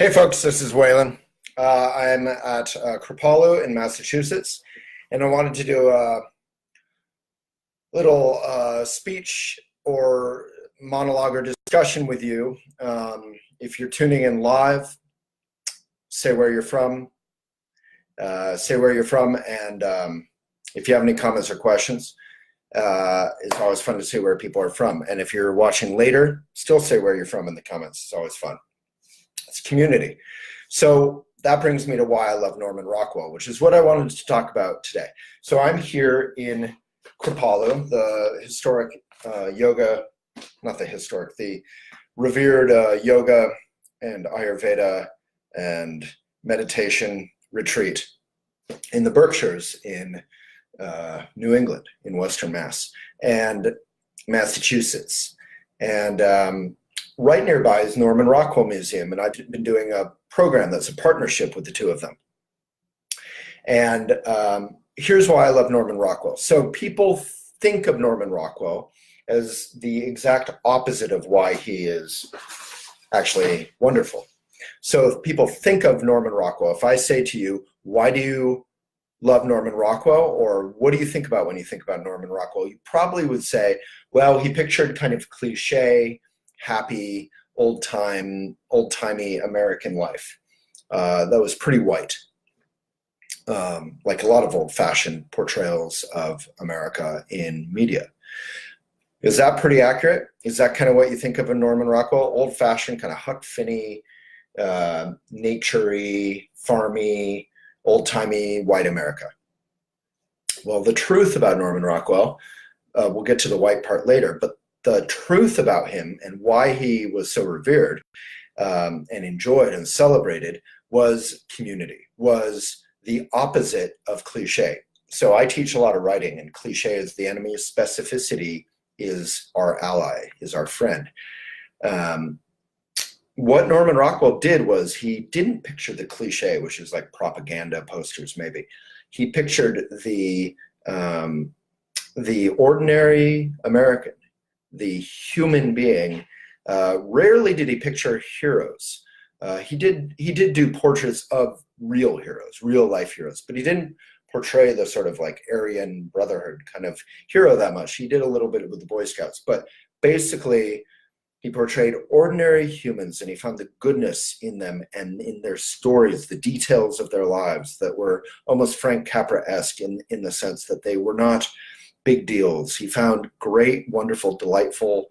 Hey folks, this is Waylon. I'm at Kripalu in Massachusetts, and I wanted to do a little speech or monologue or discussion with you. If you're tuning in live, say where you're from, and if you have any comments or questions, it's always fun to see where people are from. And if you're watching later, still say where you're from in the comments. It's always fun. It's community. So that brings me to why I love Norman Rockwell, which is what I wanted to talk about today. So I'm here in Kripalu, the historic the revered yoga and Ayurveda and meditation retreat in the Berkshires in New England, in Western Mass and Massachusetts. And right nearby is Norman Rockwell Museum, and I've been doing a program that's a partnership with the two of them. And here's why I love Norman Rockwell. So people think of Norman Rockwell as the exact opposite of why he is actually wonderful. So if people think of Norman Rockwell, if I say to you, why do you love Norman Rockwell, or what do you think about when you think about Norman Rockwell, you probably would say, well, he pictured kind of cliche, happy, old-timey American life that was pretty white, like a lot of old-fashioned portrayals of America in media. Is that pretty accurate? Is that kind of what you think of a Norman Rockwell? Old-fashioned, kind of Huck Finney, nature-y, farmy, old-timey white America. Well, the truth about Norman Rockwell, we'll get to the white part later, but the truth about him and why he was so revered and enjoyed and celebrated was community, was the opposite of cliche. So I teach a lot of writing, and cliche is the enemy, specificity is our ally, is our friend. What Norman Rockwell did was he didn't picture the cliche, which is like propaganda posters maybe. He pictured the ordinary American, the human being. Rarely did he picture heroes. He did do portraits of real heroes, real life heroes, but he didn't portray the sort of like Aryan Brotherhood kind of hero that much. He did a little bit with the Boy Scouts, but basically he portrayed ordinary humans, and he found the goodness in them and in their stories, the details of their lives that were almost Frank Capra-esque in the sense that they were not big deals. He found great, wonderful, delightful,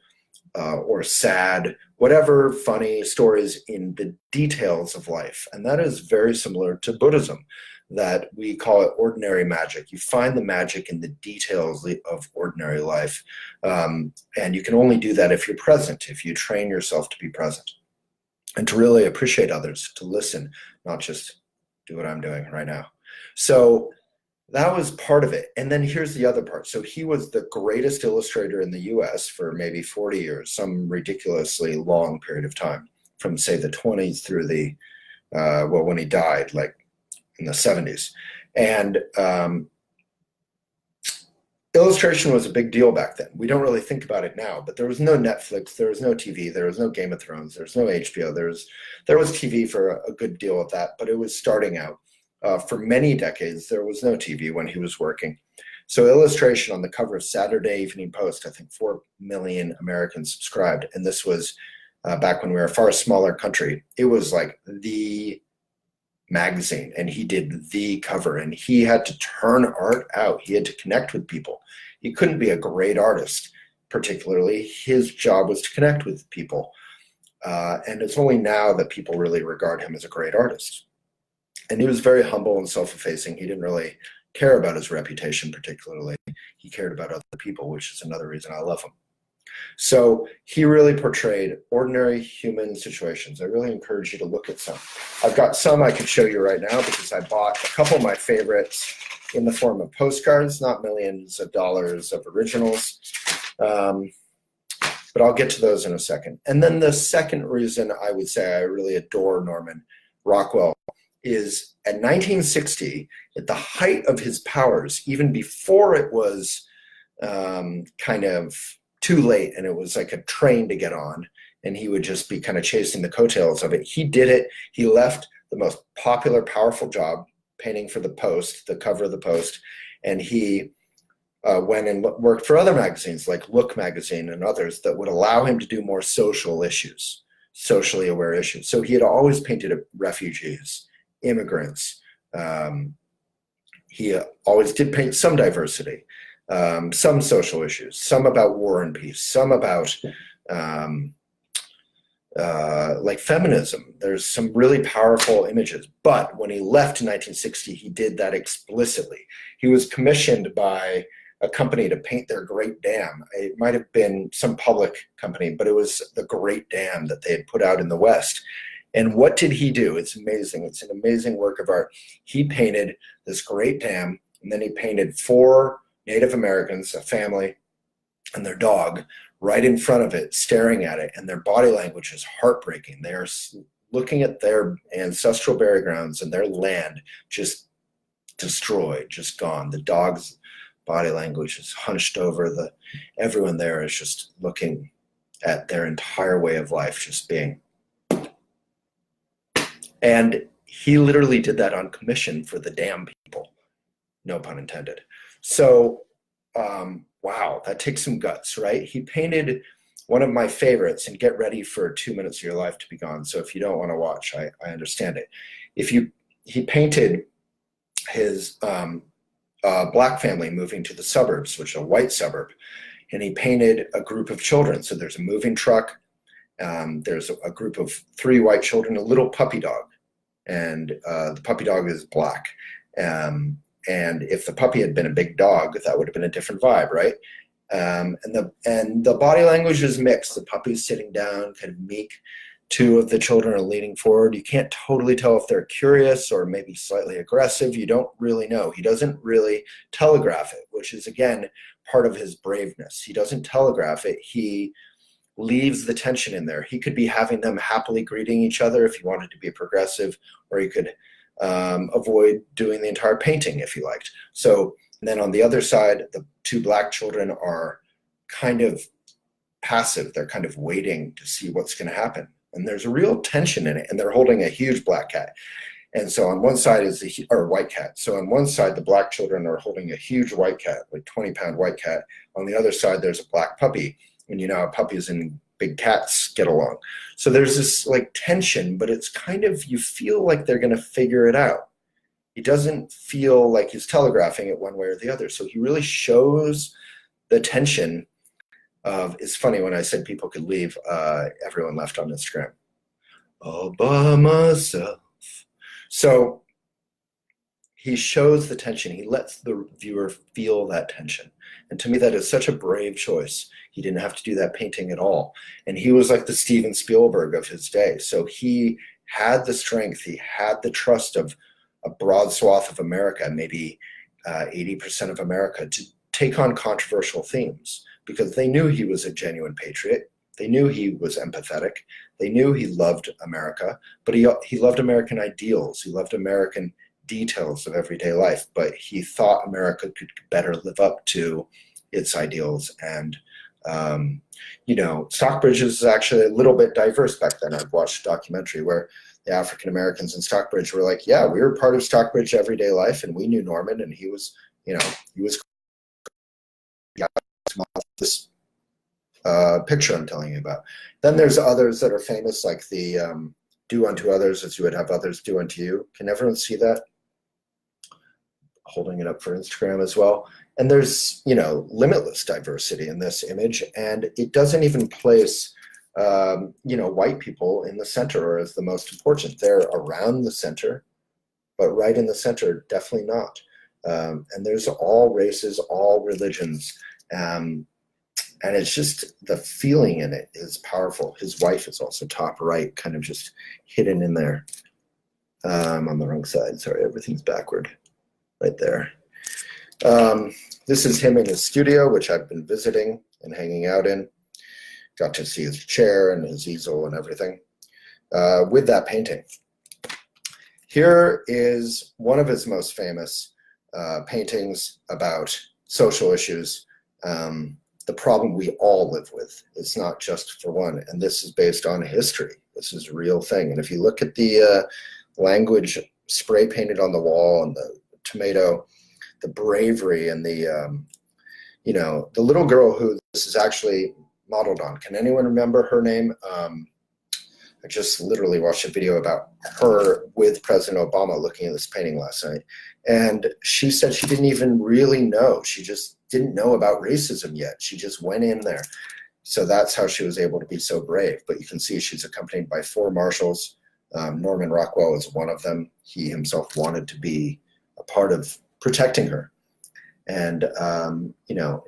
or sad, whatever funny stories in the details of life. And that is very similar to Buddhism, that we call it ordinary magic. You find the magic in the details of ordinary life. And you can only do that if you're present, if you train yourself to be present and to really appreciate others, to listen, not just do what I'm doing right now. So that was part of it. And then here's the other part. So he was the greatest illustrator in the US for maybe 40 years, some ridiculously long period of time, from say the 20s through the, when he died, like in the 70s. And illustration was a big deal back then. We don't really think about it now, but there was no Netflix, there was no TV, there was no Game of Thrones, there was no HBO, there was TV for a good deal of that, but it was starting out. For many decades, there was no TV when he was working. So illustration on the cover of Saturday Evening Post, I think 4 million Americans subscribed. And this was back when we were a far smaller country. It was like the magazine, and he did the cover, and he had to turn art out. He had to connect with people. He couldn't be a great artist, particularly. His job was to connect with people. And it's only now that people really regard him as a great artist. And he was very humble and self-effacing. He didn't really care about his reputation particularly. He cared about other people, which is another reason I love him. So he really portrayed ordinary human situations. I really encourage you to look at some. I've got some I could show you right now because I bought a couple of my favorites in the form of postcards, not millions of dollars of originals. But I'll get to those in a second. And then the second reason I would say I really adore Norman Rockwell is at 1960, at the height of his powers, even before it was kind of too late and it was like a train to get on, and he would just be kind of chasing the coattails of it. He did it. He left the most popular, powerful job, painting for the Post, the cover of the Post, and he went and worked for other magazines like Look magazine and others that would allow him to do more social issues, socially aware issues. So he had always painted refugees, immigrants. He always did paint some diversity, some social issues, some about war and peace, some about like feminism. There's some really powerful images. But when he left in 1960, he did that explicitly. He was commissioned by a company to paint their Great Dam. It might have been some public company, but it was the Great Dam that they had put out in the West. And what did he do? It's amazing. It's an amazing work of art. He painted this Great Dam, and then he painted 4 Native Americans, a family, and their dog right in front of it, staring at it, and their body language is heartbreaking. They are looking at their ancestral burial grounds and their land just destroyed, just gone. The dog's body language is hunched over. Everyone there is just looking at their entire way of life just being. And he literally did that on commission for the Dam people, no pun intended. So, wow, that takes some guts, right? He painted one of my favorites, and get ready for 2 minutes of your life to be gone. So if you don't want to watch, I understand it. He painted his black family moving to the suburbs, which is a white suburb, and he painted a group of children. So there's a moving truck, there's a group of 3 white children, a little puppy dog, and the puppy dog is black. And if the puppy had been a big dog, that would have been a different vibe, right? And the body language is mixed. The puppy's sitting down, kind of meek. 2 of the children are leaning forward. You can't totally tell if they're curious or maybe slightly aggressive. You don't really know. He doesn't really telegraph it, which is, again, part of his braveness. He doesn't telegraph it. He leaves the tension in there. He could be having them happily greeting each other if he wanted to be progressive, or he could avoid doing the entire painting if he liked. So, and then on the other side, the 2 black children are kind of passive. They're kind of waiting to see what's going to happen. And there's a real tension in it, and they're holding a huge black cat. And so on one side is or white cat. So on one side, the black children are holding a huge white cat, like 20-pound white cat. On the other side, there's a black puppy. And you know how puppies and big cats get along. So there's this like tension, but it's kind of, you feel like they're going to figure it out. He doesn't feel like he's telegraphing it one way or the other. So he really shows the tension of, it's funny when I said people could leave, everyone left on Instagram. All by myself. So he shows the tension. He lets the viewer feel that tension. And to me, that is such a brave choice. He didn't have to do that painting at all. And he was like the Steven Spielberg of his day. So he had the strength, he had the trust of a broad swath of America, maybe 80% of America, to take on controversial themes, because they knew he was a genuine patriot. They knew he was empathetic. They knew he loved America, but he loved American ideals. He loved American details of everyday life, but he thought America could better live up to its ideals. And, you know, Stockbridge is actually a little bit diverse back then. I've watched a documentary where the African Americans in Stockbridge were like, yeah, we were part of Stockbridge everyday life, and we knew Norman, and he was, you know, he was this picture I'm telling you about. Then there's others that are famous, like the do unto others as you would have others do unto you. Can everyone see that? Holding it up for Instagram as well. And there's, you know, limitless diversity in this image, and it doesn't even place, you know, white people in the center or as the most important. They're around the center, but right in the center, definitely not. And there's all races, all religions, and it's just, the feeling in it is powerful. His wife is also top right, kind of just hidden in there. On the wrong side, sorry, everything's backward. Right there. This is him in his studio, which I've been visiting and hanging out in. Got to see his chair and his easel and everything with that painting. Here is one of his most famous paintings about social issues, the the problem we all live with. It's not just for one, and this is based on history. This is a real thing. And if you look at the language spray painted on the wall and the tomato, the bravery and the the little girl who this is actually modeled on. Can anyone remember her name? I just literally watched a video about her with President Obama looking at this painting last night. And she said she didn't even really know. She just didn't know about racism yet. She just went in there. So that's how she was able to be so brave. But you can see she's accompanied by 4 marshals. Norman Rockwell is one of them. He himself wanted to be a part of protecting her. And,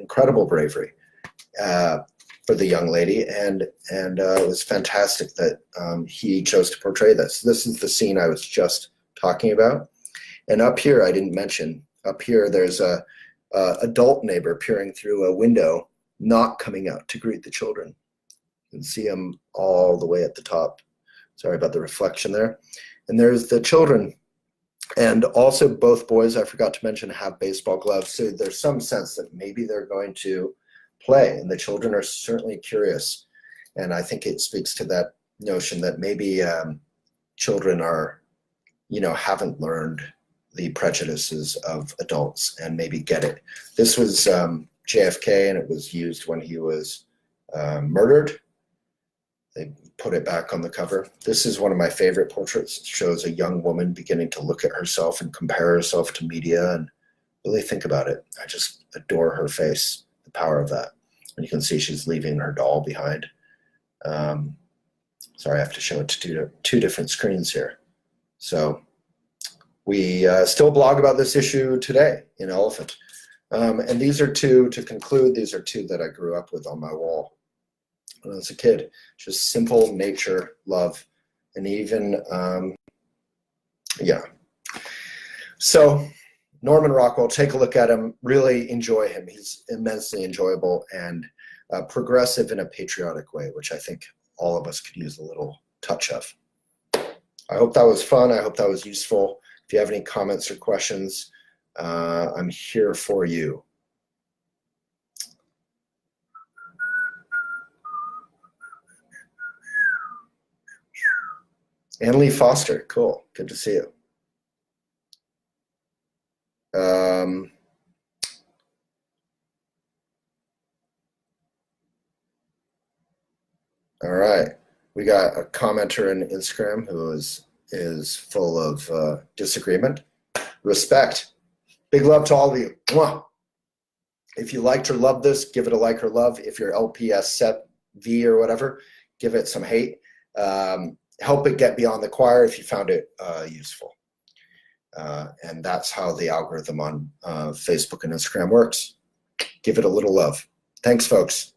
incredible bravery for the young lady. And it was fantastic that he chose to portray this. This is the scene I was just talking about. And up here, I didn't mention, up here there's a adult neighbor peering through a window, not coming out to greet the children. You can see him all the way at the top. Sorry about the reflection there. And there's the children. And also both boys, I forgot to mention, have baseball gloves. So there's some sense that maybe they're going to play, and the children are certainly curious. And I think it speaks to that notion that maybe children are, haven't learned the prejudices of adults and maybe get it. This was JFK, and it was used when he was murdered. They put it back on the cover. This is one of my favorite portraits. It shows a young woman beginning to look at herself and compare herself to media and really think about it. I just adore her face, the power of that. And you can see she's leaving her doll behind. Sorry, I have to show it to two different screens here. So we still blog about this issue today in Relephant. And these are two, to conclude, these are two that I grew up with on my wall when I was a kid. Just simple nature, love, and even, So Norman Rockwell, take a look at him, really enjoy him. He's immensely enjoyable and progressive in a patriotic way, which I think all of us could use a little touch of. I hope that was fun. I hope that was useful. If you have any comments or questions, I'm here for you. Ann Lee Foster, cool. Good to see you. All right, we got a commenter in Instagram who is full of disagreement. Respect. Big love to all of you. Mwah. If you liked or loved this, give it a like or love. If you're LPS set V or whatever, give it some hate. Help it get beyond the choir if you found it useful. And that's how the algorithm on Facebook and Instagram works. Give it a little love. Thanks, folks.